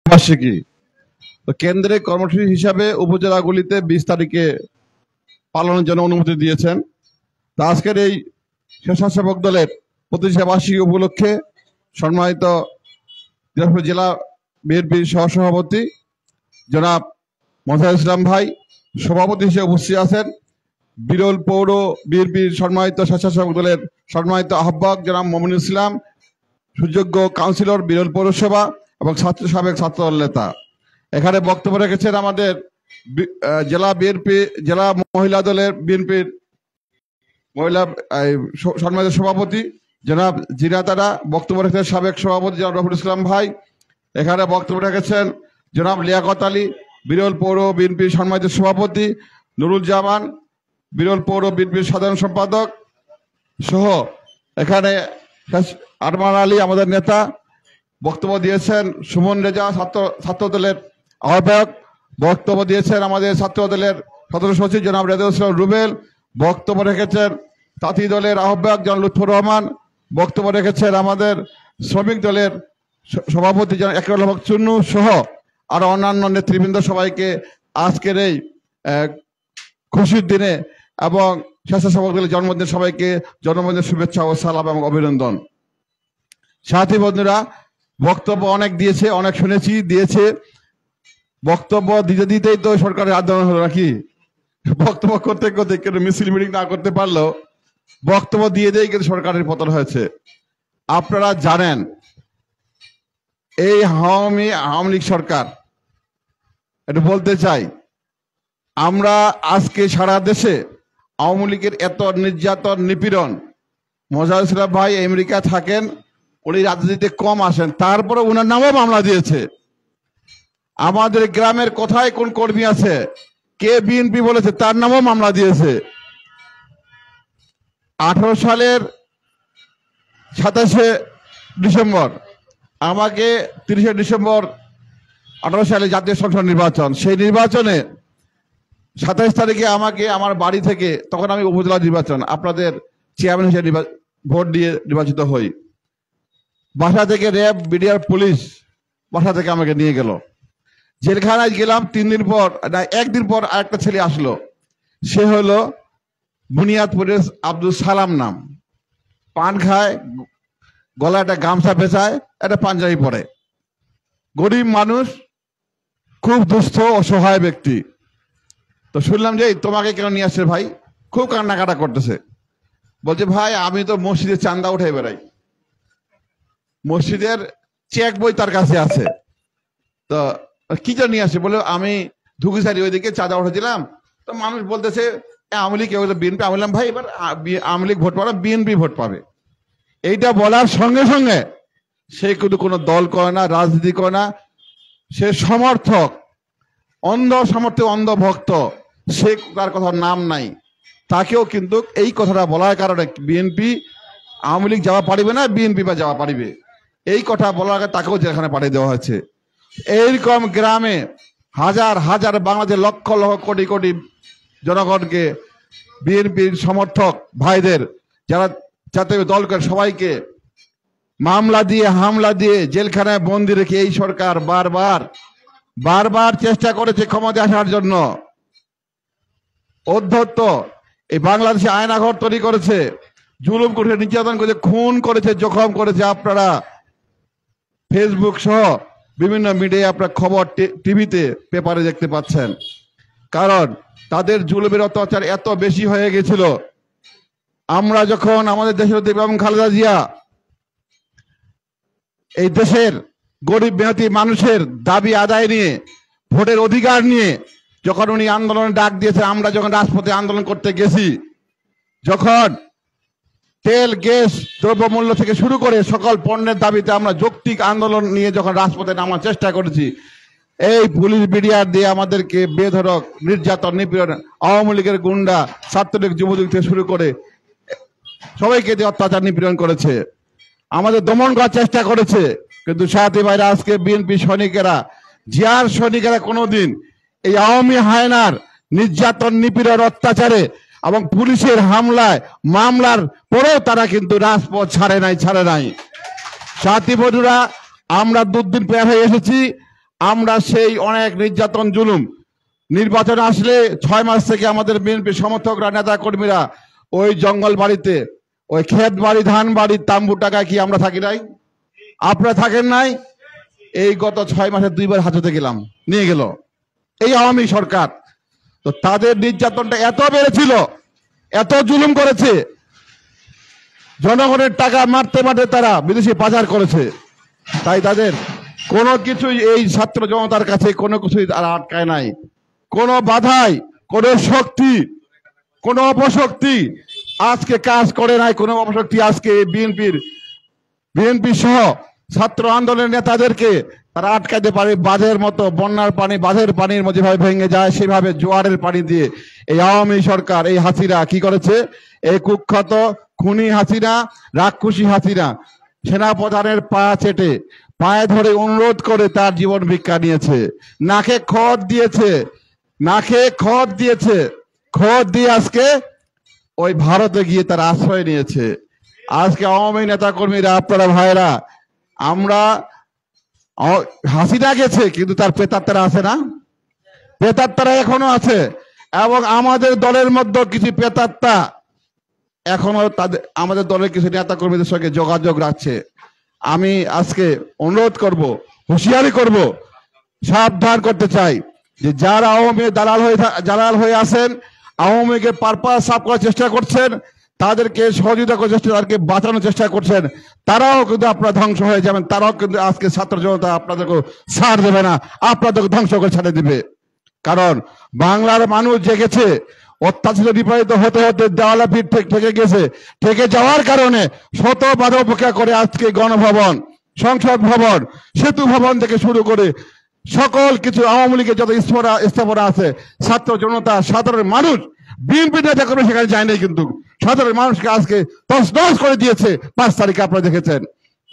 বার্ষিকী তো কেন্দ্রের কর্মসূচি হিসাবে উপজেলাগুলিতে 20 তারিখে পালনের জন্য অনুমতি দিয়েছেন। তা আজকের এই স্বেচ্ছাসেবক দলের প্রতিষ্ঠা বার্ষিকী উপলক্ষে সম্মানিত দিনাজপুর জেলা বিএনপির সহসভাপতি জনাব মোজাহির ইসলাম ভাই সভাপতি হিসেবে উপস্থিত আছেন। বিরল পৌর বিএনপির সম্মানিত স্বেচ্ছাসেবক দলের সম্মানিত আহ্বায়ক জনাব মমিনুল ইসলাম, সুযোগ্য কাউন্সিলর বিরল পৌরসভা এবং সাবেক ছাত্রদল নেতা। এখানে বক্তব্য রেখেছেন আমাদের জেলা বিএনপি জেলা মহিলা দলের বিএনপির মহিলা সম্মানিত সভাপতি জনাব জিনাতারা, বক্তব্য রেখেছেন সাবেক সভাপতি জনাব রফিকুল ইসলাম ভাই। এখানে বক্তব্য রেখেছেন জনাব লিয়াকত আলী, বিরল পৌর বিএনপির সম্মানিত সভাপতি নুরুল জামান, বিরল পৌর বিএনপির সাধারণ সম্পাদক সহ এখানে আরমান আলী আমাদের নেতা। বক্তব্য দিয়েছেন সুমন রেজা ছাত্র দলের আহ্বায়ক, বক্তব্য দিয়েছেন আমাদের ছাত্র দলের সদস্য সচিব জনাব রেজাউল ইসলাম রুবেল, বক্তব্য রেখেছেন তাঁতি দলের আহ্বায়ক জনাব লুৎফর রহমান, বক্তব্য রেখেছেন আমাদের শ্রমিক দলের সভাপতি জনাব একরামুল হক চুন্নু সহ আরো অন্যান্য নেতৃবৃন্দ। সবাইকে আজকের এই খুশির দিনে এবং স্বেচ্ছাসেবক দলের জন্মদিন সবাইকে জন্মদিনের শুভেচ্ছা ও সালাম এবং অভিনন্দন। সাথী বন্ধুরা, বক্তব্য অনেক দিয়েছে, অনেক শুনেছি দিয়েছে। বক্তব্য দিতে দিতেই তো সরকারের আন্দোলন হলো নাকি? বক্তব্য করতে করতে কিন্তু মিছিল মিটিং না করতে পারলেও বক্তব্য দিয়ে দিয়েই কিন্তু সরকারের পতন হয়েছে। আপনারা জানেন এই আওয়ামী লীগ সরকার, এটা বলতে চাই, আমরা আজকে সারা দেশে আওয়ামী লীগের এত নির্যাতন নিপীড়ন, মোজাহির ইসলাম ভাই আমেরিকা থাকেন, উনি রাজনীতিতে কম আসেন, তারপরে উনার নামও মামলা দিয়েছে। আমাদের গ্রামের কোথায় কোন কর্মী আছে, কে বিএনপি বলেছে, তার নামও মামলা দিয়েছে। 18 সালের 27শে ডিসেম্বর আমাকে 30শে ডিসেম্বর 18 সালে জাতীয় সংসদ নির্বাচন, সেই নির্বাচনে 27 তারিখে আমাকে আমার বাড়ি থেকে, তখন আমি উপজেলা নির্বাচন, আপনাদের চেয়ারম্যান হিসেবে ভোট দিয়ে নির্বাচিত হই। বাসা থেকে র্যাব বিডিআর পুলিশ বাসা থেকে আমাকে নিয়ে গেল, জেলখানায় গেলাম। 3 দিন পর না 1 দিন পর আরেকটা ছেলে আসলো, সে হলো বুনিয়াদপুরের আব্দুল সালাম নাম, পান খায়, গলা একটা গামছা পেঁচায়, একটা পাঞ্জাবি পরে, গরিব মানুষ, খুব দুস্থ অসহায় ব্যক্তি। তো শুনলাম যে তোমাকে কেন নিয়ে আসছে ভাই, খুব কান্নাকাটা করতেছে। বলছে ভাই আমি তো মসজিদে চান্দা উঠে বেড়াই, মসজিদের চেক বই তার কাছে আছে, তো কি জন্য নিয়ে আসে? বলে আমি ধুকিসারি ওইদিকে চাঁদা উঠেছিলাম, তো মানুষ বলতেছে আওয়ামী লীগ বিএনপি। আমি বললাম ভাই এবার আওয়ামী লীগ ভোট পাবে, বিএনপি ভোট পাবে। এইটা বলার সঙ্গে সঙ্গে সে কিন্তু কোনো দল করে না, রাজনীতি করে না, সে সমর্থক, অন্ধ সমর্থক, অন্ধ ভক্ত, সে তার কথার নাম নাই। তাকেও কিন্তু এই কথাটা বলার কারণে বিএনপি আওয়ামী লীগ যাওয়া পারিবে না, বিএনপি বা যাওয়া পারিবে, এই কথা বলার কারণে তাকেও যেখানে পাঠিয়ে দেওয়া হয়েছে। এইরকম গ্রামে হাজার হাজার বাংলাদেশের লক্ষ লক্ষ কোটি কোটি জনগণকে, বিএনপির সমর্থক ভাইদের, যারা জাতীয় দল করে, সবাইকে মামলা দিয়ে হামলা দিয়ে জেলখানায় বন্দি রেখে এই সরকার বারবার বারবার চেষ্টা করেছে ক্ষমতায় আসার জন্য। অধ্যত্ত এই বাংলাদেশে আয়নাঘর তৈরি করেছে, জুলুম করে, নির্যাতন করেছে, খুন করেছে, জখম করেছে। আপনারা ফেসবুক সহ বিভিন্ন মিডিয়ায় আপনার খবর, টিভিতে, পেপারে দেখতে পাচ্ছেন। কারণ তাদের জুলুমের অত্যাচার এত বেশি হয়ে গেছিল। আমরা যখন আমাদের দেশের বেগম খালেদা জিয়া এই দেশের গরিব মেহনতি মানুষের দাবি আদায় নিয়ে, ভোটের অধিকার নিয়ে যখন উনি আন্দোলনে ডাক দিয়েছে, আমরা যখন রাজপথে আন্দোলন করতে গেছি, যখন তেল গ্যাস দ্রব্যমূল্য থেকে শুরু করে সকল পণ্যের দাবিতে আমরা যৌক্তিক আন্দোলন নিয়ে যখন রাজপথে নামার চেষ্টা করেছি, এই পুলিশ বিডিআর দিয়ে আমাদেরকে বেধড়ক নির্যাতন নিপীড়ন, আওয়ামী লীগের গুন্ডা, ছাত্রলীগ, যুবলীগ থেকে শুরু করে সবাইকে দিয়ে অত্যাচার নিপীড়ন করেছে, আমাদের দমন করার চেষ্টা করেছে। কিন্তু সাথী ভাইরা, আজকে বিএনপি সৈনিকেরা, জিয়ার সৈনিকেরা কোনোদিন এই আওয়ামী হায়নার নির্যাতন নিপীড়ন অত্যাচারে এবং পুলিশের হামলায় মামলার পরেও তারা কিন্তু রাজপথ ছাড়ে নাই। সাথী বন্ধুরা, আমরা দুদিন পের হয়ে এসেছি, আমরা সেই অনেক নির্যাতন জুলুম নির্বাচন আসলে 6 মাস থেকে আমাদের বিএনপি সমর্থকরা নেতা কর্মীরা ওই জঙ্গল বাড়িতে ওই ক্ষেত বাড়ি ধান বাড়ি তাম্বু টাকা কি আমরা থাকি নাই? আপনারা থাকেন নাই? এই গত 6 মাসে 2বার হাজতে গেলাম, নিয়ে গেল এই আওয়ামী সরকার। তো তাদের নির্যাতনটা এত বেড়েছিল, এত জুলুম করেছে, জনগণের টাকা মারতে মারতে তারা বিদেশি পাচার করেছে। তাই তাদের কোনো কিছুই এই ছাত্র জনতার কাছে কোনো কিছুই তারা আটকায় নাই। কোনো বাধাই, কোনো শক্তি, কোনো অপশক্তি আজকে কাজ করে নাই। কোনো অপশক্তি আজকে বিএনপি সহ ছাত্র আন্দোলনের নেতাদেরকে তারা আটকাতে পারে। বাঁধের মতো বন্যার পানি বাঁধের পানির মধ্যে যেভাবে ভেঙে যায় সেভাবে জোয়ারের পানি দিয়ে এই আওয়ামী সরকার, এই হাসিনা কি করেছে? এই কুখ্যাত খুনি হাসিনা, রাক্ষসী হাসিনা সেনাপ্রধানের পা চেটে পায়ে ধরে অনুরোধ করে তার জীবন ভিক্ষা নিয়েছে, নাকে খত দিয়েছে, নাকে খত দিয়েছে, খত দিয়ে আজকে ওই ভারতে গিয়ে তার আশ্রয় নিয়েছে। আজকে আওয়ামী নেতা কর্মীরা, আপনারা ভাইরা, আমরা হাসিনা গেছে কিন্তু তার প্রেতাত্মারা আছে না? প্রেতাত্মারা এখনো আছে এবং আমাদের দলের মধ্যে কিছু প্রেতাত্মা এখনো তাদের আমাদের দলের কিছু নেতা কর্মীদের সঙ্গে যোগাযোগ রাখছে। আমি আজকে অনুরোধ করব, হুঁশিয়ারি করব, সাবধান করতে চাই যে যারা আওয়ামী দালাল হয়ে আছেন, আওয়ামীকে পারপাস সাফ করার চেষ্টা করছেন, তাদেরকে সহযোগিতা করার চেষ্টা, তাদেরকে বাঁচানোর চেষ্টা করছেন, তারাও কিন্তু আপনারা ধ্বংস হয়ে যাবেন। তারাও কিন্তু আজকে ছাত্র জনতা আপনাদেরকে ছাড় দেবে না, আপনাদেরকে ধ্বংস করে ছেড়ে দিবে। কারণ বাংলার মানুষ জেগেছে, অত্যাচারিত নিপীড়িত হতে হতে দেওয়ালা পিঠ থেকে গেছে, থেকে যাওয়ার কারণে শত বাধা উপেক্ষা করে আজকে গণভবন, সংসদ ভবন, সেতু ভবন থেকে শুরু করে সকল কিছু আওয়ামী লীগের যত স্থাপনা আছে, ছাত্র জনতা সাধারণ মানুষ বিএনপি নেতা করে সেখানে যায় নাই, কিন্তু সাধারণ মানুষকে আজকে তছনছ করে দিয়েছে 5 তারিখে আপনারা দেখেছেন।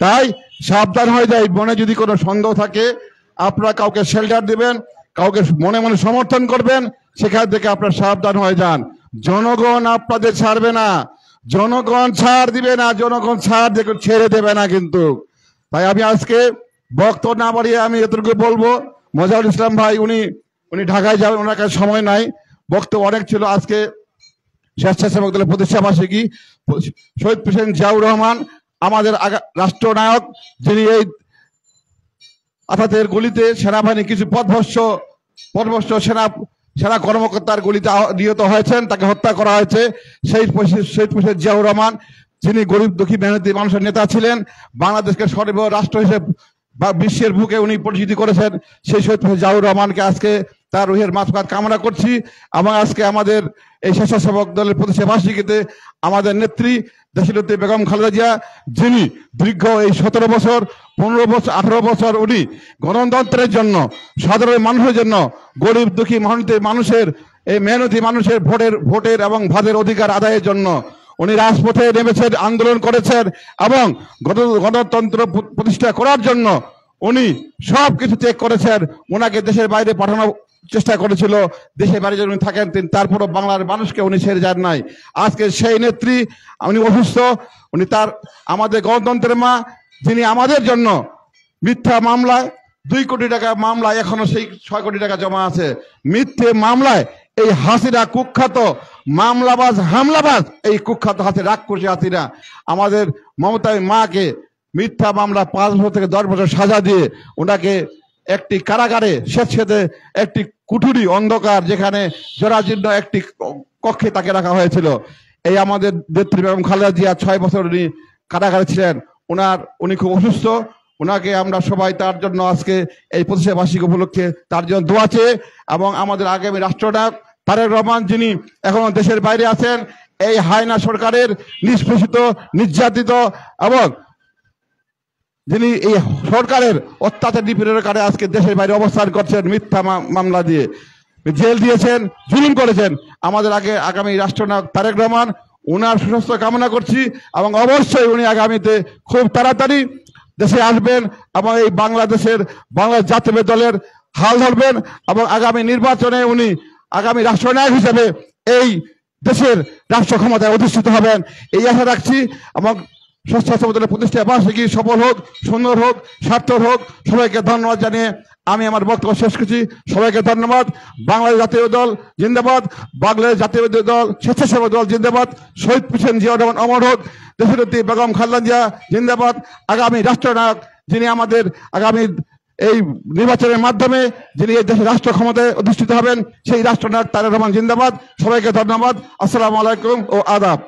তাই সাবধান হয়ে যায়। মনে যদি কোনো সন্দেহ থাকে আপনারা কাউকে শেল্টার দিবেন, কাউকে মনে মনে সমর্থন করবেন, সেখান থেকে আপনারা সাবধান হয়ে যান। জনগণ আপনাদের ছাড়বে না, জনগণ ছাড় দিবে না, জনগণ ছেড়ে দেবে না কিন্তু। তাই আমি আজকে বক্তব্য না বাড়িয়ে আমি এতটুকু বলবো, মজারুল ইসলাম ভাই উনি ঢাকায় যাবেন, ওনার কাছে সময় নাই, বক্তব্য অনেক ছিল। আজকে স্বেচ্ছাসেবক দলের প্রতিষ্ঠা বার্ষিকী, শহীদ প্রেসিডেন্ট জিয়াউর রহমান আমাদের রাষ্ট্রনায়ক, যিনি এই আঘাতের গুলিতে সেনাবাহিনী কিছু পথভ্রষ্ট সেনা কর্মকর্তার গুলিতে নিহত হয়েছেন, তাকে হত্যা করা হয়েছে। শহীদ প্রেসিডেন্ট জিয়াউর রহমান, যিনি গরিব দুঃখী মেহনতি মানুষের নেতা ছিলেন, বাংলাদেশকে সর্ব রাষ্ট্র হিসেবে বিশ্বের বুকে উনি পরিচিতি করেছেন, সেই শহীদ প্রেসিডেন্ট জিয়াউর রহমানকে আজকে তার রুহের মাগফিরাত কামনা করছি। এবং আজকে আমাদের এই স্বেচ্ছাসেবক দলের প্রতিষ্ঠা বার্ষিকীতে আমাদের নেত্রী দেশনেত্রী বেগম খালেদা জিয়া, যিনি দীর্ঘ এই 17 বছর 15 বছর 18 বছর উনি গণতন্ত্রের জন্য, সাধারণ মানুষের জন্য, গরিব দুঃখী মানুষের এই মেহনতি মানুষের ভোটের এবং ভাতের অধিকার আদায়ের জন্য উনি রাজপথে নেমেছেন, আন্দোলন করেছেন এবং গণতন্ত্র প্রতিষ্ঠা করার জন্য উনি সবকিছু ত্যাগ করেছেন। ওনাকে দেশের বাইরে পাঠানোর চেষ্টা করেছিল, দেশের বাইরে যদি উনি থাকেন তারপরও বাংলার মানুষকে উনি ছেড়ে যান নাই। আজকে সেই নেত্রী, উনি অসুস্থ, উনি আমাদের গণতন্ত্রের মা, যিনি আমাদের জন্য মিথ্যা মামলায় 2 কোটি টাকা মামলায় এখনো সেই 6 কোটি টাকা জমা আছে। মিথ্যে মামলায় এই হাসিনা কুখ্যাত হামলাবাজ এই কুখ্যাত রাক্ষসী হাসিনা আমাদের মমতার মাকে মিথ্যা মামলা 5 বছর থেকে 10 বছর সাজা দিয়ে ওনাকে একটি কারাগারে স্বেচ্ছাতে একটি কুঠুরি অন্ধকার, যেখানে জরাজীর্ণ একটি কক্ষে তাকে রাখা হয়েছিল। এই আমাদের নেত্রী বেগম খালেদা জিয়া 6 বছর উনি কারাগারে ছিলেন। উনি খুব অসুস্থ, ওনাকে আমরা সবাই তার জন্য আজকে এই প্রতিষ্ঠা বার্ষিকী উপলক্ষে তার জন্য দোয়া চেয়ে, এবং আমাদের আগামী রাষ্ট্রনায়ক তারেক রহমান, যিনি এখনো দেশের বাইরে আছেন, এই হায়না সরকারের নিষ্পেষিত, নির্যাতিত এবং যিনি এই সরকারের অত্যাচার নিপীড়নের কারণে আজকে দেশের বাইরে অবস্থান করছেন, মিথ্যা মামলা দিয়ে জেল দিয়েছেন, জুলুম করেছেন, আমাদের আগামী রাষ্ট্রনায়ক তারেক রহমান, ওনার সুস্বাস্থ্য কামনা করছি। এবং অবশ্যই উনি আগামীতে খুব তাড়াতাড়ি দেশে আসবেন এবং এই বাংলাদেশ জাতীয় দলের হাল ধরবেন এবং আগামী নির্বাচনে উনি আগামী রাষ্ট্রনায়ক হিসেবে এই দেশের রাষ্ট্র ক্ষমতায় অধিষ্ঠিত হবেন, এই আশা রাখছি। এবং স্বেচ্ছাসেবক দলের প্রতিষ্ঠা বার্ষিকী সফল হোক, সুন্দর হোক, সার্থক হোক। সবাইকে ধন্যবাদ জানিয়ে আমি আমার বক্তব্য শেষ করছি। সবাইকে ধন্যবাদ। বাংলাদেশ জাতীয় দল জিন্দাবাদ, বাংলাদেশ জাতীয় দল স্বেচ্ছাসেবক দল জিন্দাবাদ, শহীদ প্রেসিডেন্ট জিয়াউর রহমান অমর হোক, দেশনেত্রী বেগম খালেদা জিয়া জিন্দাবাদ। আগামী রাষ্ট্রনায়ক যিনি আমাদের আগামী এই নির্বাচনের মাধ্যমে যিনি এই দেশের রাষ্ট্র ক্ষমতায় অধিষ্ঠিত হবেন, সেই রাষ্ট্রনায়ক তারেক রহমান জিন্দাবাদ। সবাইকে ধন্যবাদ। আসসালামু আলাইকুম ও আদাব।